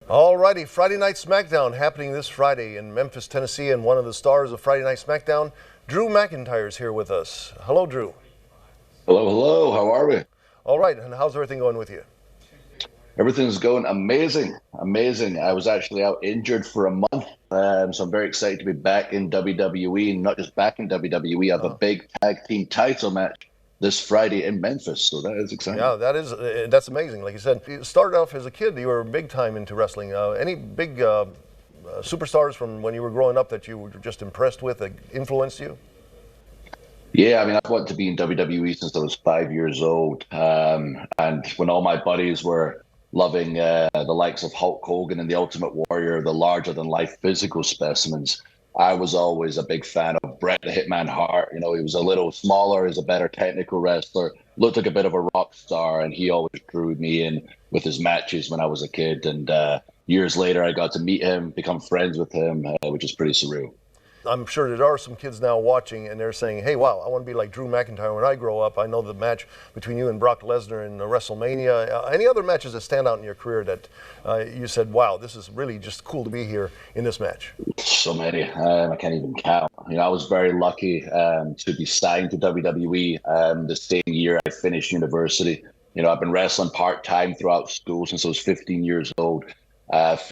Alrighty, Friday Night SmackDown happening this Friday in Memphis, Tennessee, and one of the stars of Friday Night SmackDown, Drew McIntyre, is here with us. Hello, Drew. Hello, hello. How are we? All right, and how's everything going with you? Everything's going amazing, amazing. I was actually out injured for a month, so I'm very excited to be back in WWE, and not just back in WWE. I have a big tag team title match this Friday in Memphis, so that is exciting. Yeah, that's amazing. Like you said, you started off as a kid. You were big time into wrestling. Any big superstars from when you were growing up that you were just impressed with, that influenced you? Yeah, I mean, I've wanted to be in WWE since I was 5 years old, and when all my buddies were loving the likes of Hulk Hogan and the Ultimate Warrior, the larger-than-life physical specimens, I was always a big fan of Bret the Hitman Hart. You know, he was a little smaller, he's a better technical wrestler, looked like a bit of a rock star, and he always drew me in with his matches when I was a kid. And years later, I got to meet him, become friends with him, which is pretty surreal. I'm sure there are some kids now watching and they're saying, hey, wow, I want to be like Drew McIntyre when I grow up. I know the match between you and Brock Lesnar in WrestleMania. Any other matches that stand out in your career that you said, wow, this is really just cool to be here in this match? So many. I can't even count. You know, I was very lucky to be signed to WWE the same year I finished university. You know, I've been wrestling part-time throughout school since I was 15 years old.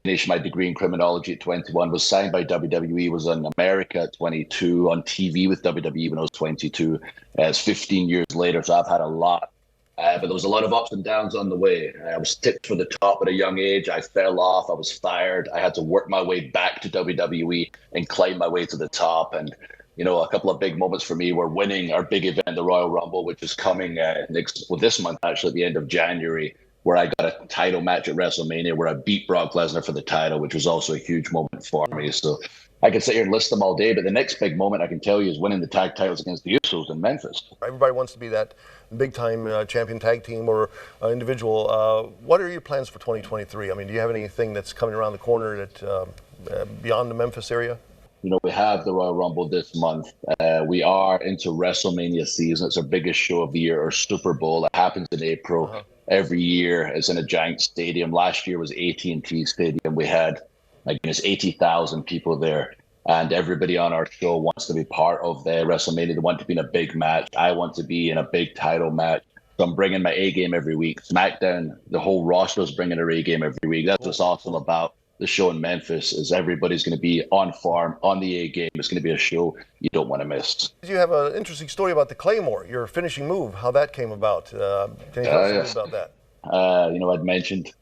Finished my degree in criminology at 21, was signed by WWE, was in America at 22, on TV with WWE when I was 22. It's 15 years later, so I've had a lot. But there was a lot of ups and downs on the way. I was tipped for the top at a young age. I fell off. I was fired. I had to work my way back to WWE and climb my way to the top. And, you know, a couple of big moments for me were winning our big event, the Royal Rumble, which is coming this month, actually, at the end of January, where I got a title match at WrestleMania where I beat Brock Lesnar for the title, which was also a huge moment for me. So I could sit here and list them all day, but the next big moment I can tell you is winning the tag titles against the Usos in Memphis. Everybody wants to be that big-time champion tag team or individual. What are your plans for 2023? I mean, do you have anything that's coming around the corner that beyond the Memphis area? You know, we have the Royal Rumble this month. We are into WrestleMania season. It's our biggest show of the year, our Super Bowl. It happens in April. Every year. It's in a giant stadium. Last year was AT&T Stadium. We had, my goodness, 80,000 people there. And everybody on our show wants to be part of the WrestleMania. They want to be in a big match. I want to be in a big title match. So I'm bringing my A game every week. SmackDown, the whole roster is bringing their A game every week. That's what's awesome about the show in Memphis, is everybody's going to be on form, on the A game. It's going to be a show you don't want to miss. You have an interesting story about the Claymore, your finishing move, how that came about. Can you tell us something about that? You know, I'd mentioned,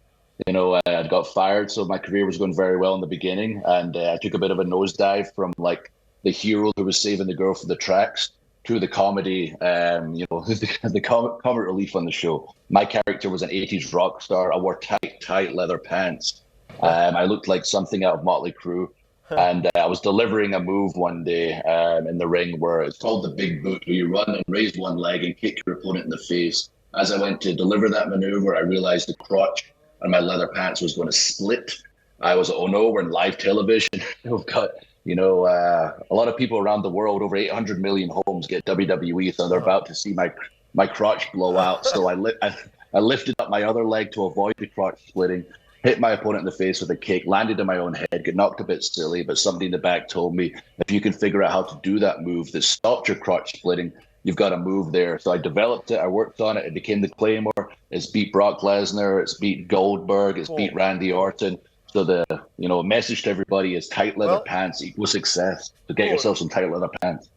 you know, I'd got fired, so my career was going very well in the beginning, and I took a bit of a nosedive from like the hero who was saving the girl for the tracks to the comedy, you know, the comic relief on the show. My character was an 80s rock star. I wore tight leather pants. I looked like something out of Motley Crue. And I was delivering a move one day in the ring where it's called the big boot, where you run and raise one leg and kick your opponent in the face. As I went to deliver that maneuver, I realized the crotch on my leather pants was going to split. I was, oh no, we're in live television. We've got, you know, a lot of people around the world, over 800 million homes get WWE, so they're about to see my crotch blow out. So I lifted up my other leg to avoid the crotch splitting, hit my opponent in the face with a kick, landed on my own head, got knocked a bit silly, but somebody in the back told me, if you can figure out how to do that move that stopped your crotch splitting, you've got a move there. So I developed it, I worked on it, it became the Claymore. It's beat Brock Lesnar, it's beat Goldberg, it's beat Randy Orton. So the, you know, message to everybody is tight leather pants equals success. So get yourself some tight leather pants.